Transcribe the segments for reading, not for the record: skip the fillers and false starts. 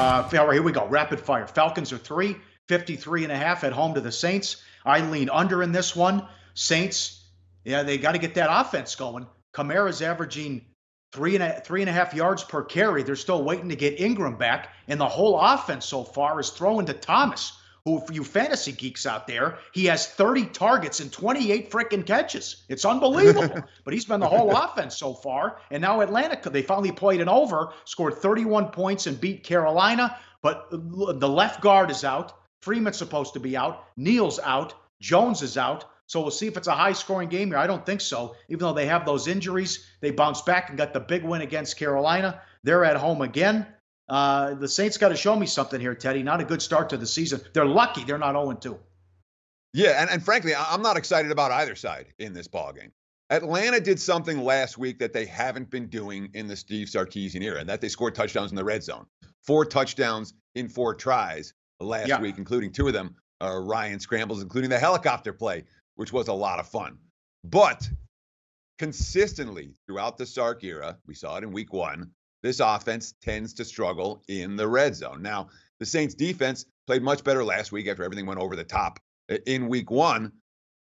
All right, here we go. Rapid fire. Falcons are 3, 53.5 at home to the Saints. I lean under in this one. Saints, yeah, they got to get that offense going. Kamara's averaging three and a half yards per carry. They're still waiting to get Ingram back, and the whole offense so far is throwing to Thomas, who, for you fantasy geeks out there, he has 30 targets and 28 freaking catches. It's unbelievable. But he's been the whole offense so far. And now Atlanta, they finally played an over, scored 31 points and beat Carolina. But the left guard is out. Freeman's supposed to be out. Neal's out. Jones is out. So we'll see if it's a high-scoring game here. I don't think so. Even though they have those injuries, they bounced back and got the big win against Carolina. They're at home again. The Saints got to show me something here, Teddy. Not a good start to the season. They're lucky they're not 0-2. Yeah, and frankly, I'm not excited about either side in this ballgame. Atlanta did something last week that they haven't been doing in the Steve Sarkisian era, and that they scored touchdowns in the red zone. 4 touchdowns in 4 tries last week, including 2 of them Ryan scrambles, including the helicopter play, which was a lot of fun. But consistently throughout the Sark era, we saw it in week 1, this offense tends to struggle in the red zone. Now, the Saints defense played much better last week after everything went over the top in week 1.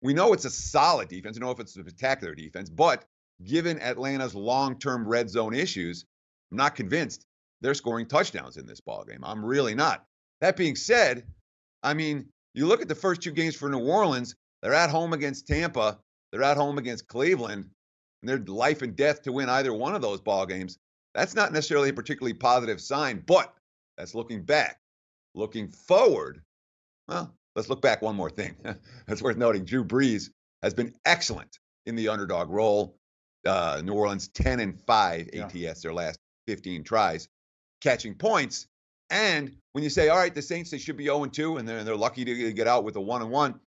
We know it's a solid defense. We know if it's a spectacular defense, but given Atlanta's long-term red zone issues, I'm not convinced they're scoring touchdowns in this ballgame. I'm really not. That being said, I mean, you look at the first 2 games for New Orleans, they're at home against Tampa, they're at home against Cleveland, and they're life and death to win either one of those ball games. That's not necessarily a particularly positive sign, but that's looking back. Looking forward, well, let's look back one more thing. That's worth noting. Drew Brees has been excellent in the underdog role. New Orleans 10-5 ATS their last 15 tries, catching points. And when you say, all right, the Saints, they should be 0-2, and they're lucky to get out with a 1-1.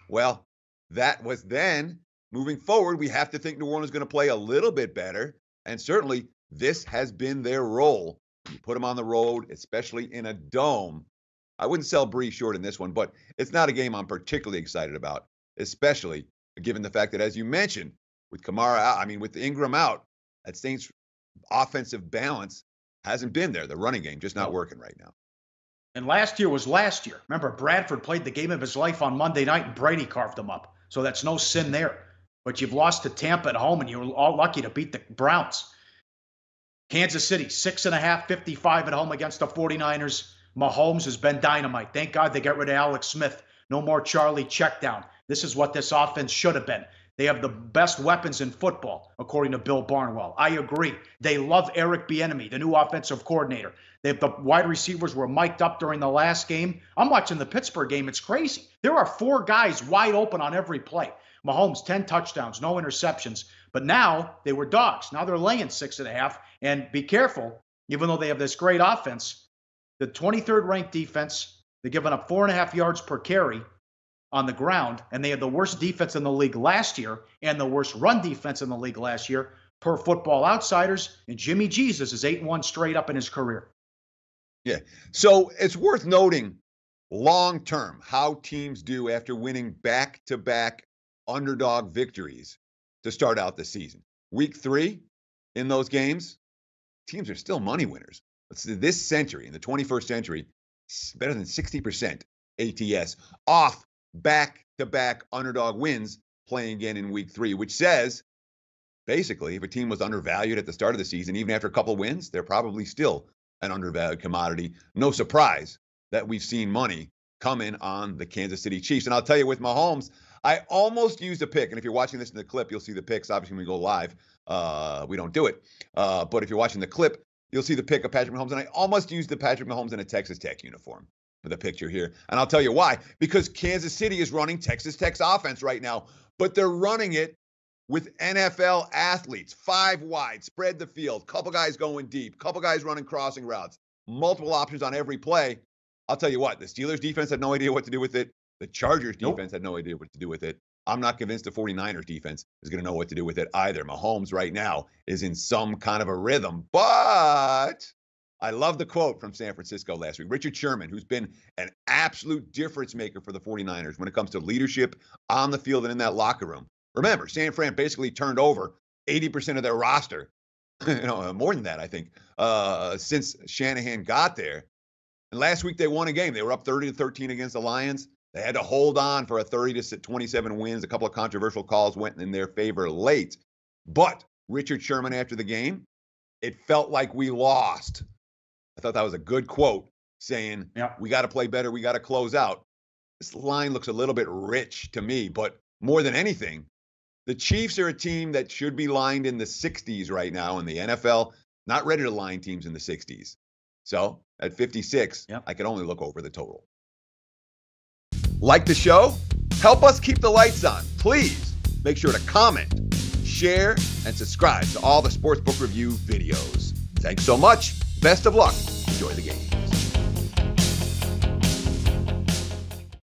Well, that was then. Moving forward, we have to think New Orleans is going to play a little bit better. And certainly, this has been their role. You put them on the road, especially in a dome. I wouldn't sell Brees short in this one, but it's not a game I'm particularly excited about, especially given the fact that, as you mentioned, with Kamara out, with Ingram out, that Saints offensive balance hasn't been there. The running game just not working right now. And last year was last year. Remember, Bradford played the game of his life on Monday night, and Brady carved him up. So that's no sin there. But you've lost to Tampa at home, and you were all lucky to beat the Browns. Kansas City, 6.5, 55 at home against the 49ers. Mahomes has been dynamite. Thank God they got rid of Alex Smith. No more Charlie checkdown. This is what this offense should have been. They have the best weapons in football, according to Bill Barnwell. I agree. They love Eric Bieniemy, the new offensive coordinator. The wide receivers were mic'd up during the last game. I'm watching the Pittsburgh game. It's crazy. There are 4 guys wide open on every play. Mahomes, 10 touchdowns, no interceptions. But now they were dogs. Now they're laying 6.5. And be careful, even though they have this great offense, the 23rd ranked defense, they're giving up 4.5 yards per carry on the ground, and they had the worst defense in the league last year and the worst run defense in the league last year per Football Outsiders, and Jimmy Jesus is 8-1 straight up in his career. Yeah, so it's worth noting long-term how teams do after winning back-to-back underdog victories to start out the season. Week 3, in those games, teams are still money winners. This century, in the 21st century, better than 60% ATS off back-to-back underdog wins playing again in week 3, which says, basically, if a team was undervalued at the start of the season, even after a couple of wins, they're probably still an undervalued commodity. No surprise that we've seen money come in on the Kansas City Chiefs. And I'll tell you, with Mahomes, I almost used a pick. And if you're watching this in the clip, you'll see the picks. Obviously, when we go live, we don't do it. But if you're watching the clip, you'll see the pick of Patrick Mahomes. And I almost used the Patrick Mahomes in a Texas Tech uniform for the picture here. And I'll tell you why. Because Kansas City is running Texas Tech's offense right now. But they're running it with NFL athletes, 5 wide, spread the field, couple guys going deep, couple guys running crossing routes, multiple options on every play. I'll tell you what, the Steelers defense had no idea what to do with it. The Chargers defense had no idea what to do with it. I'm not convinced the 49ers defense is going to know what to do with it either. Mahomes right now is in some kind of a rhythm, but I love the quote from San Francisco last week. Richard Sherman, who's been an absolute difference maker for the 49ers when it comes to leadership on the field and in that locker room. Remember, San Fran basically turned over 80% of their roster, more than that, I think, since Shanahan got there. And last week they won a game. They were up 30-13 against the Lions. They had to hold on for a 30-27 wins. A couple of controversial calls went in their favor late. But Richard Sherman after the game, it felt like we lost. I thought that was a good quote saying, we got to play better. We got to close out. This line looks a little bit rich to me, but more than anything, the Chiefs are a team that should be lined in the 60s right now in the NFL. Not ready to line teams in the 60s. So at 56, I can only look over the total. Like the show? Help us keep the lights on. Please make sure to comment, share, and subscribe to all the Sportsbook Review videos. Thanks so much. Best of luck. Enjoy the game.